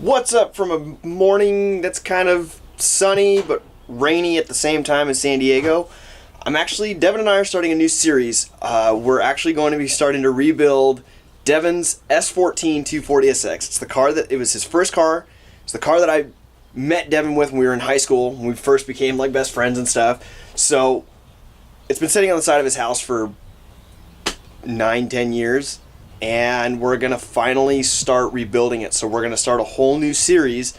What's up from a morning that's kind of sunny but rainy at the same time in San Diego? Devon and I are starting a new series. We're actually going to be starting to rebuild Devon's S14 240SX. It's the car it was his first car. It's the car that I met Devon with when we were in high school, when we first became like best friends and stuff. So it's been sitting on the side of his house for 9-10 years. And we're going to finally start rebuilding it. So we're going to start a whole new series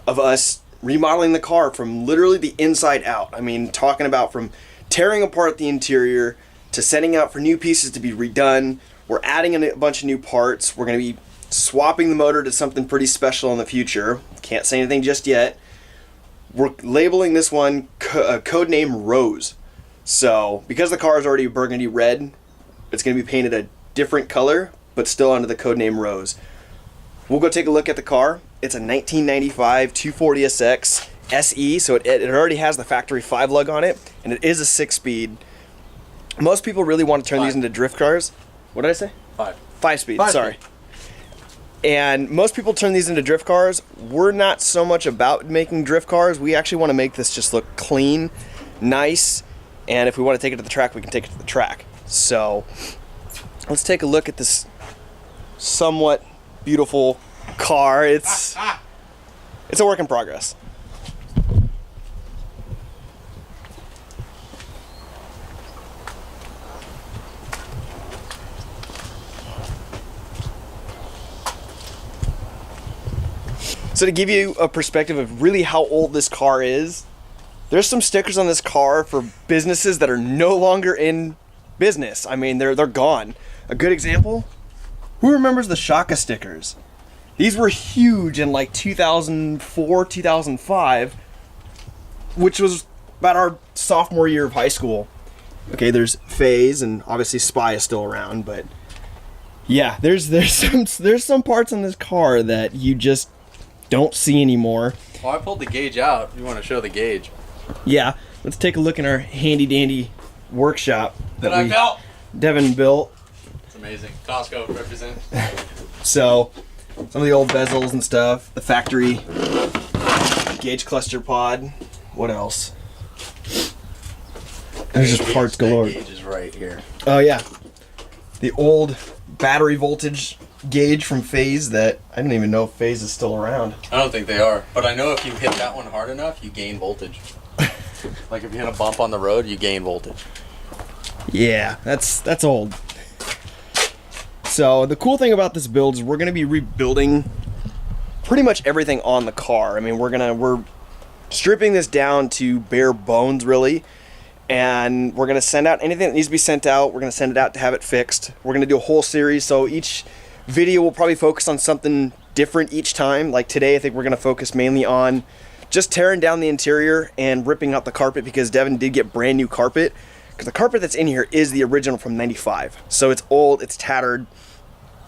of us remodeling the car from literally the inside out. I mean, talking about from tearing apart the interior to sending out for new pieces to be redone. We're adding a bunch of new parts. We're going to be swapping the motor to something pretty special in the future. Can't say anything just yet. We're labeling this one codename Rose. So because the car is already burgundy red, it's going to be painted a different color, but still under the codename Rose. We'll go take a look at the car. It's a 1995 240SX SE, so it already has the factory 5-lug on it, and it is a 6-speed. Most people really want to turn these into drift cars. What did I say? 5-speed, sorry. And most people turn these into drift cars. We're not so much about making drift cars. We actually want to make this just look clean, nice, and if we want to take it to the track, we can take it to the track. So let's take a look at this somewhat beautiful car. It's a work in progress. So to give you a perspective of really how old this car is, there's some stickers on this car for businesses that are no longer in business. I mean, they're gone. A good example, who remembers the Shaka stickers? These were huge in like 2004, 2005, which was about our sophomore year of high school. Okay, there's FaZe, and obviously Spy is still around, but yeah, there's some parts on this car that you just don't see anymore. Well, I pulled the gauge out. You want to show the gauge? Yeah. Let's take a look in our handy dandy workshop that Devon built. It's amazing. Costco represent. So, some of the old bezels and stuff. The factory gauge cluster pod. What else? There's just parts galore. Gauge is right here. Oh yeah, the old battery voltage gauge from FaZe that I don't even know if FaZe is still around. I don't think they are, but I know if you hit that one hard enough, you gain voltage. Like if you hit a bump on the road, you gain voltage. Yeah, that's old. So the cool thing about this build is we're going to be rebuilding pretty much everything on the car. I mean, we're stripping this down to bare bones really, and we're going to send out anything that needs to be sent out. We're going to send it out to have it fixed. We're going to do a whole series, so each video will probably focus on something different each time. Like today, I think we're going to focus mainly on just tearing down the interior and ripping out the carpet, because Devon did get brand new carpet. Because the carpet that's in here is the original from '95. So it's old, it's tattered,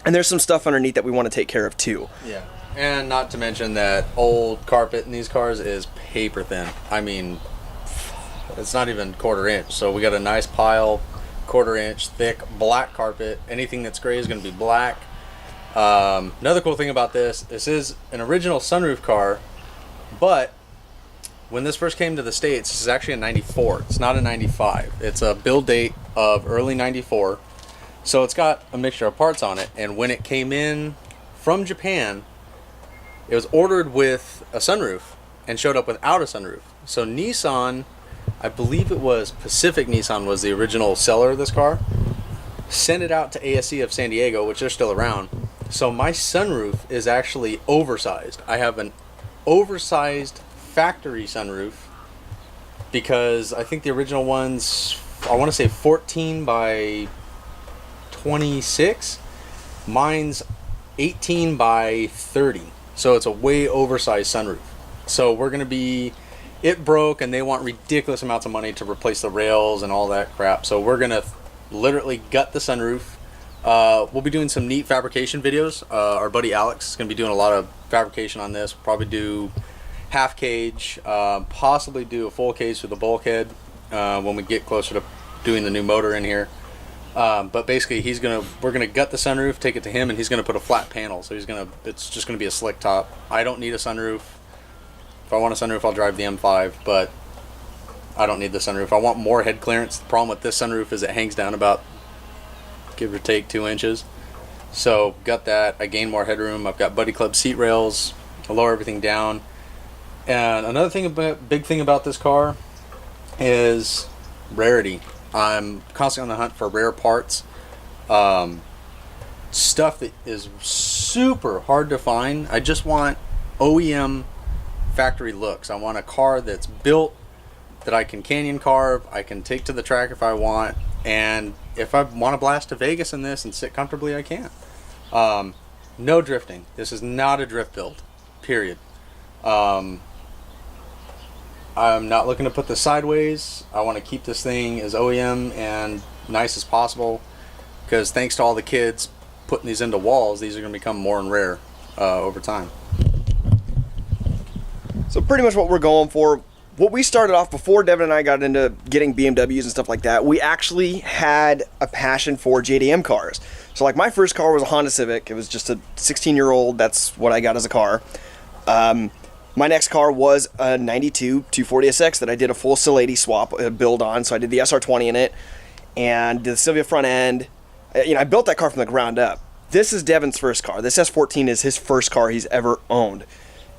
and there's some stuff underneath that we want to take care of too. Yeah, and not to mention that old carpet in these cars is paper thin. I mean, it's not even 1/4 inch. So we got a nice pile, 1/4 inch thick black carpet. Anything that's gray is going to be black. Another cool thing about this is an original sunroof car, but when this first came to the States, this is actually a 94. It's not a 95. It's a build date of early 94. So it's got a mixture of parts on it. And when it came in from Japan, it was ordered with a sunroof and showed up without a sunroof. So Nissan, I believe it was Pacific Nissan was the original seller of this car, sent it out to ASC of San Diego, which they're still around. So my sunroof is actually oversized. I have an oversized factory sunroof, because I think the original one's, I want to say 14 by 26. Mine's 18 by 30. So it's a way oversized sunroof. So we're going to be, it broke and they want ridiculous amounts of money to replace the rails and all that crap. So we're going to literally gut the sunroof. We'll be doing some neat fabrication videos. Our buddy Alex is going to be doing a lot of fabrication on this. We'll probably do half cage, possibly do a full cage with the bulkhead when we get closer to doing the new motor in here. But basically, we're gonna gut the sunroof, take it to him, and he's gonna put a flat panel. So it's just gonna be a slick top. I don't need a sunroof. If I want a sunroof, I'll drive the M5, but I don't need the sunroof. I want more head clearance. The problem with this sunroof is it hangs down about, give or take, 2 inches. So got that. I gain more headroom. I've got Buddy Club seat rails. I lower everything down. And another big thing about this car is rarity. I'm constantly on the hunt for rare parts. Stuff that is super hard to find. I just want OEM factory looks. I want a car that's built that I can canyon carve, I can take to the track if I want, and if I want to blast to Vegas in this and sit comfortably, I can. No drifting. This is not a drift build, period. I'm not looking to put this sideways. I want to keep this thing as OEM and nice as possible, because thanks to all the kids putting these into walls, these are going to become more and rare over time. So pretty much what we're going for, what we started off before Devon and I got into getting BMWs and stuff like that, we actually had a passion for JDM cars. So like my first car was a Honda Civic. It was just a 16-year-old. That's what I got as a car. My next car was a 92 240SX that I did a full Silady swap build on. So I did the SR20 in it and did the Silvia front end. I built that car from the ground up. This is Devon's first car. This S14 is his first car he's ever owned.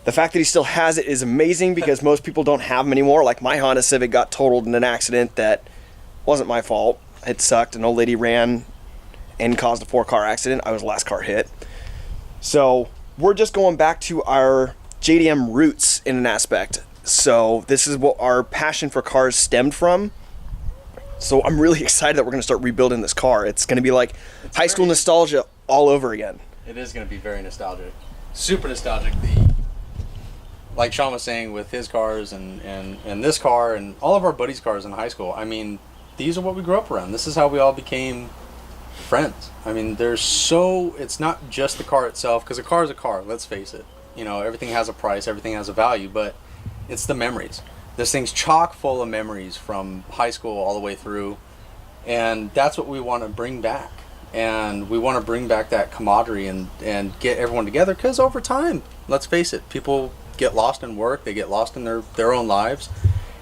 The fact that he still has it is amazing because most people don't have them anymore. Like my Honda Civic got totaled in an accident that wasn't my fault. It sucked. An old lady ran and caused a 4-car accident. I was the last car hit. So we're just going back to our JDM roots in an aspect. So this is what our passion for cars stemmed from. So I'm really excited that we're going to start rebuilding this car. It's going to be like high school nostalgia all over again. It is going to be very nostalgic. Super nostalgic. Like Sean was saying with his cars and this car and all of our buddies' cars in high school, I mean, these are what we grew up around. This is how we all became friends. I mean, it's not just the car itself, because a car is a car, let's face it. Everything has a price, everything has a value, but it's the memories. This thing's chock full of memories from high school all the way through, and that's what we want to bring back. And we want to bring back that camaraderie and get everyone together, because over time, let's face it, people get lost in work, they get lost in their own lives.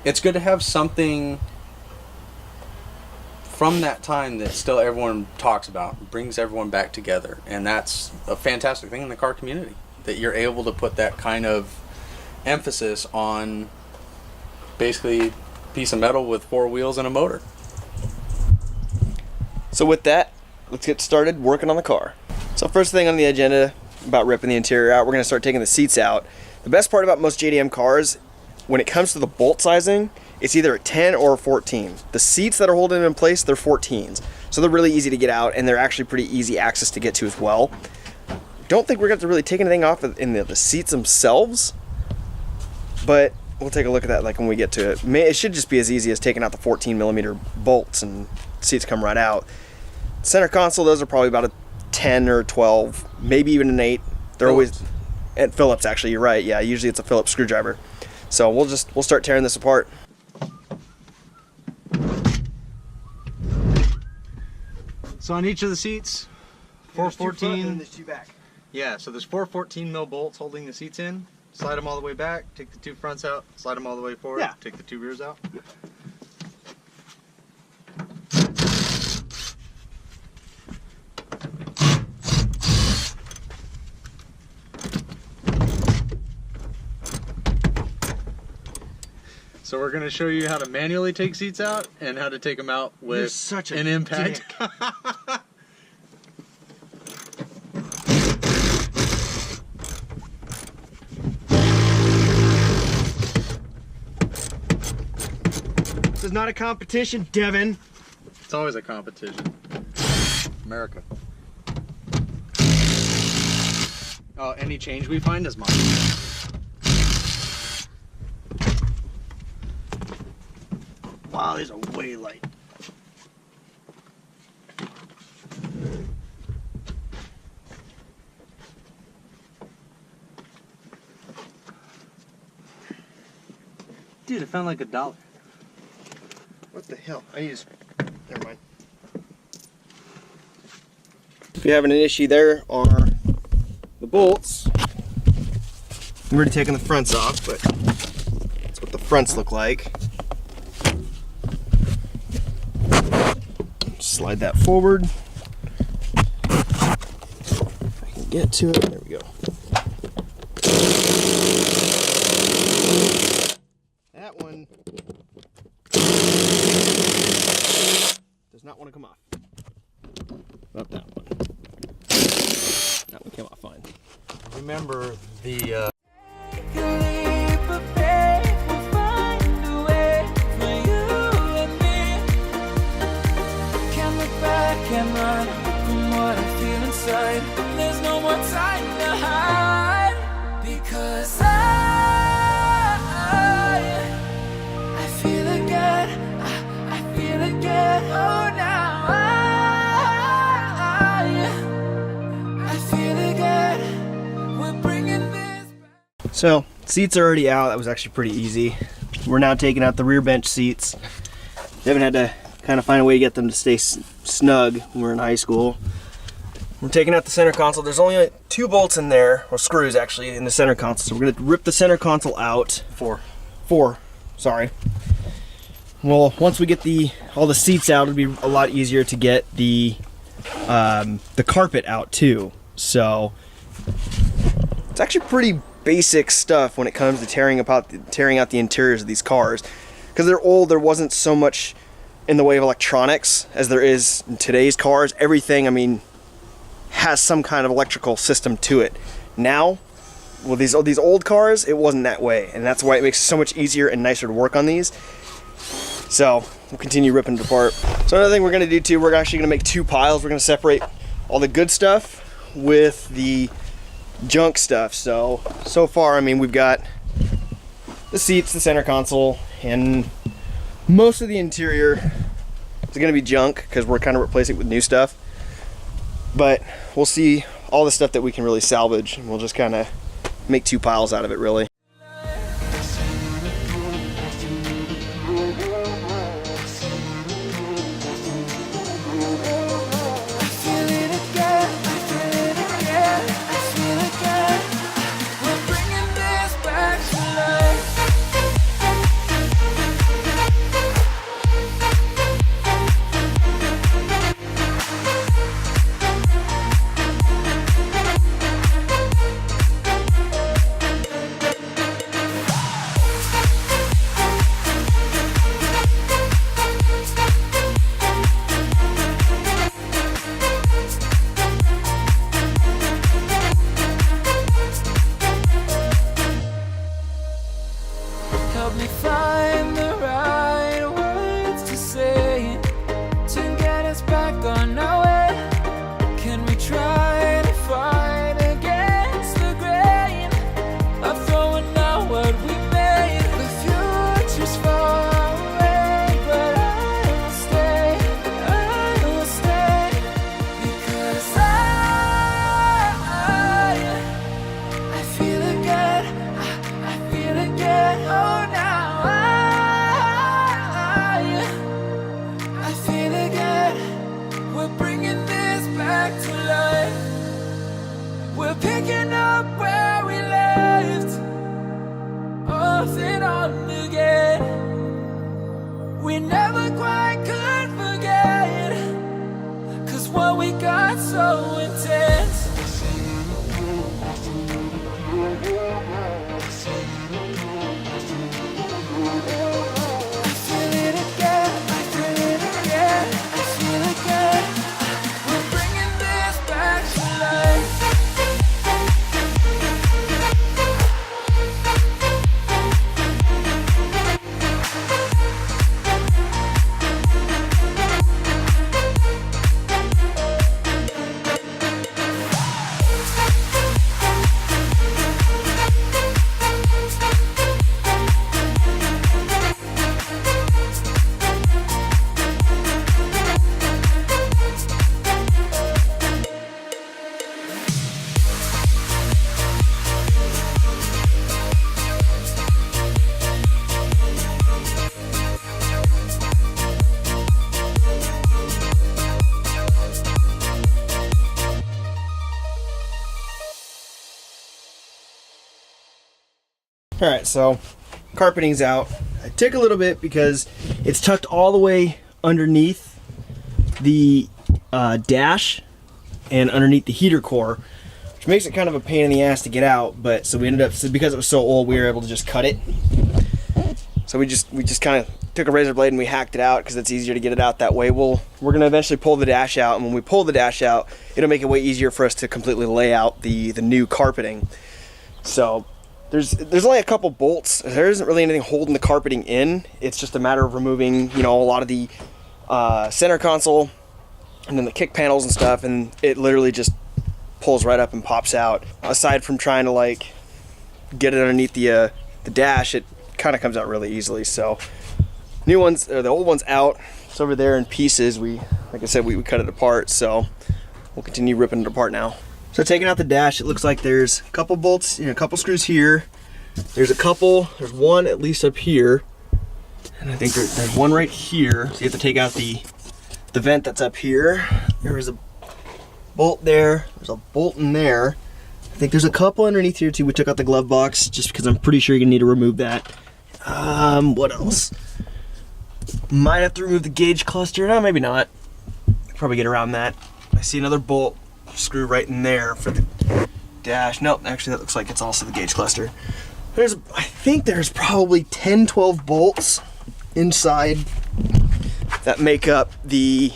It's good to have something from that time that still everyone talks about, brings everyone back together, and that's a fantastic thing in the car community, that you're able to put that kind of emphasis on basically a piece of metal with 4 wheels and a motor. So with that, let's get started working on the car. So first thing on the agenda about ripping the interior out, we're going to start taking the seats out. The best part about most JDM cars, when it comes to the bolt sizing, it's either a 10 or a 14. The seats that are holding them in place, they're 14s. So they're really easy to get out, and they're actually pretty easy access to get to as well. Don't think we're going to really take anything off in the seats themselves, but we'll take a look at that like when we get to it. It should just be as easy as taking out the 14mm bolts and seats come right out. Center console, those are probably about a 10 or 12, maybe even an 8. They're always... And Phillips, actually, you're right. Yeah, usually it's a Phillips screwdriver. So we'll start tearing this apart. So on each of the seats, 414. There's 2 back. Yeah, so there's 4 14mm bolts holding the seats in. Slide them all the way back, take the 2 fronts out, slide them all the way forward, Yeah. Take the 2 rears out. Yep. So we're going to show you how to manually take seats out and how to take them out with such a an impact. This is not a competition, Devon. It's always a competition. America. Oh, any change we find is mine. Wow, these are way light. Dude, it found like $1. What the hell? I need to... Never mind. We're having an issue there are the bolts. I've already taken the fronts off, but that's what the fronts look like. Slide that forward. If I can get to it, there we go. That one does not want to come off. Not that one. That one came off fine. Remember the can run from what I feel inside. There's no more time to hide, because I feel again. I feel again. Oh, now I feel again. We're bringing this back. So seats are already out. That was actually pretty easy. We're now taking out the rear bench seats. Devon had to kind of find a way to get them to stay snug when we were in high school. We're taking out the center console. There's only 2 bolts in there, or screws actually, in the center console. So we're gonna rip the center console out. Four, sorry. Well, once we get all the seats out, it'll be a lot easier to get the carpet out too. So it's actually pretty basic stuff when it comes to tearing out the interiors of these cars. Because they're old, there wasn't so much in the way of electronics as there is in today's cars. Everything, I mean, has some kind of electrical system to it. Now, with these old cars, it wasn't that way, and that's why it makes it so much easier and nicer to work on these. So we'll continue ripping it apart. So another thing we're gonna do too, we're actually gonna make 2 piles. We're gonna separate all the good stuff with the junk stuff. So far, I mean, we've got the seats, the center console, and most of the interior is going to be junk because we're kind of replacing it with new stuff. But we'll see all the stuff that we can really salvage, and we'll just kind of make 2 piles out of it, really. All right, so carpeting's out. I took a little bit because it's tucked all the way underneath the dash and underneath the heater core, which makes it kind of a pain in the ass to get out. But so we ended up, because it was so old, we were able to just cut it. So we just kind of took a razor blade and we hacked it out because it's easier to get it out that way. We're gonna eventually pull the dash out, and when we pull the dash out, it'll make it way easier for us to completely lay out the new carpeting. So there's only a couple bolts. There isn't really anything holding the carpeting in. It's just a matter of removing, you know, a lot of the center console and then the kick panels and stuff, and it literally just pulls right up and pops out. Aside from trying to like get it underneath the dash, it kind of comes out really easily. So new ones, or the old one's out. It's over there in pieces. Like I said, we cut it apart, so we'll continue ripping it apart now. So taking out the dash, it looks like there's a couple bolts, a couple screws here. There's one at least up here, and I think there's one right here. So you have to take out the vent that's up here. There's a bolt there. There's a bolt in there. I think there's a couple underneath here too. We took out the glove box just because I'm pretty sure you're gonna need to remove that. What else? Might have to remove the gauge cluster. No, maybe not. Probably get around that. I see another bolt screw right in there for the dash. Nope, actually that looks like it's also the gauge cluster. I think there's probably 10, 12 bolts inside that make up the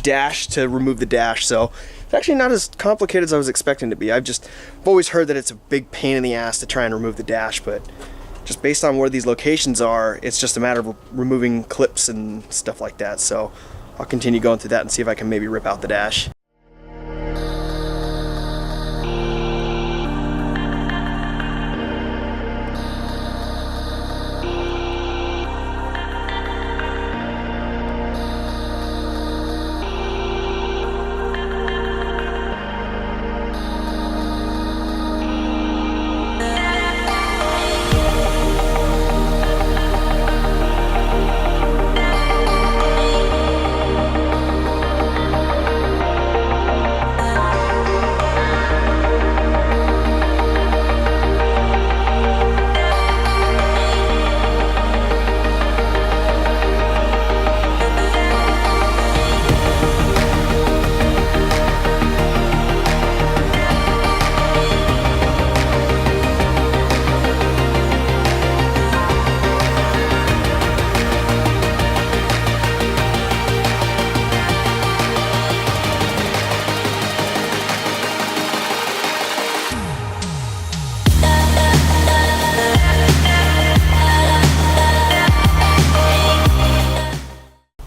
dash to remove the dash. So it's actually not as complicated as I was expecting it to be. I've always heard that it's a big pain in the ass to try and remove the dash, but just based on where these locations are, it's just a matter of removing clips and stuff like that. So I'll continue going through that and see if I can maybe rip out the dash.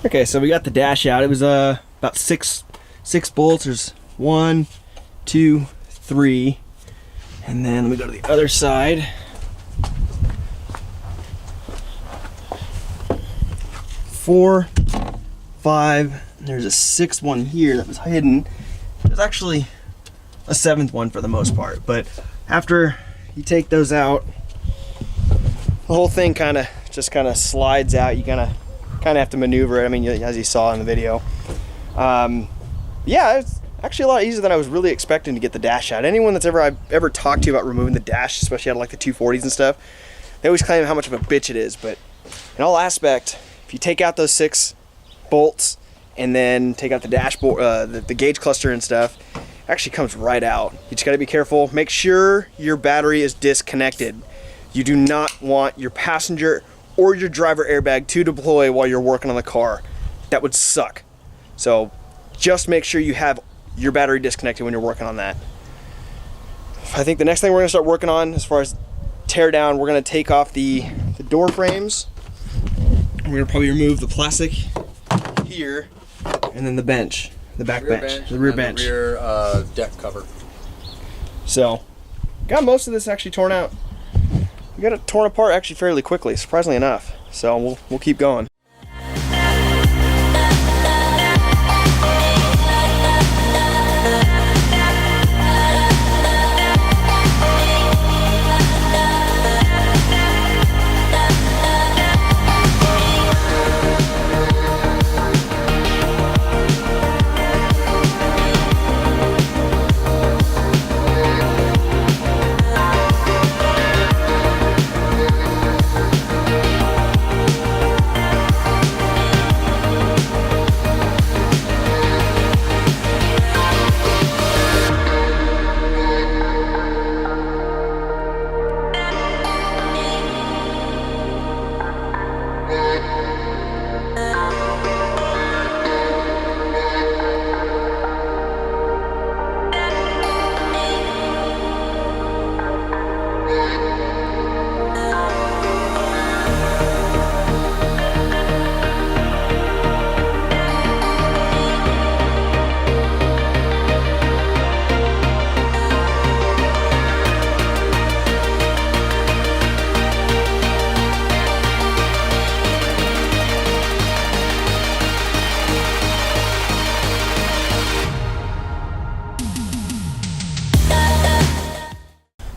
Okay, so we got the dash out. It was about six bolts. There's 1, 2, 3, and then let me go to the other side. 4, 5. There's a 6th one here that was hidden. There's actually a 7th one for the most part, but after you take those out, the whole thing kind of slides out. You kind of have to maneuver it. I mean, as you saw in the video. Yeah, it's actually a lot easier than I was really expecting to get the dash out. Anyone that's I've ever talked to about removing the dash, especially out of like the 240s and stuff, they always claim how much of a bitch it is. But in all aspect, if you take out those 6 bolts and then take out the dashboard, the gauge cluster and stuff, it actually comes right out. You just got to be careful. Make sure your battery is disconnected. You do not want your passenger or your driver airbag to deploy while you're working on the car. That would suck. So just make sure you have your battery disconnected when you're working on that. I think the next thing we're gonna start working on as far as tear down, we're gonna take off the door frames. We're gonna probably remove the plastic here and then the bench, the back bench, the rear bench. The rear deck cover. So got most of this actually torn out. We got it torn apart actually fairly quickly, surprisingly enough. So we'll keep going.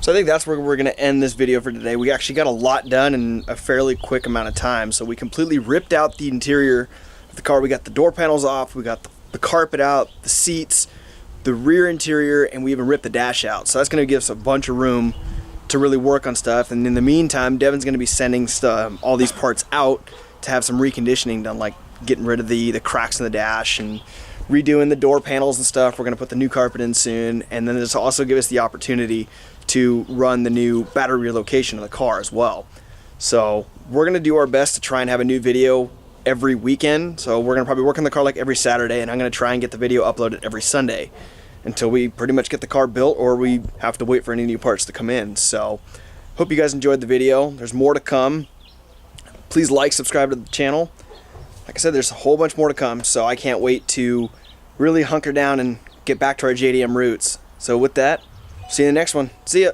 So I think that's where we're going to end this video for today. We actually got a lot done in a fairly quick amount of time. So we completely ripped out the interior of the car. We got the door panels off, we got the carpet out, the seats, the rear interior, and we even ripped the dash out. So that's going to give us a bunch of room to really work on stuff. And in the meantime, Devon's going to be sending all these parts out to have some reconditioning done, like getting rid of the cracks in the dash and redoing the door panels and stuff. We're going to put the new carpet in soon, and then this will also give us the opportunity to run the new battery relocation of the car as well. So we're going to do our best to try and have a new video every weekend. So we're going to probably work on the car like every Saturday, and I'm going to try and get the video uploaded every Sunday until we pretty much get the car built, or we have to wait for any new parts to come in. So hope you guys enjoyed the video. There's more to come. Please like, subscribe to the channel. Like I said, there's a whole bunch more to come, so I can't wait to really hunker down and get back to our JDM roots. So with that, see you in the next one. See ya.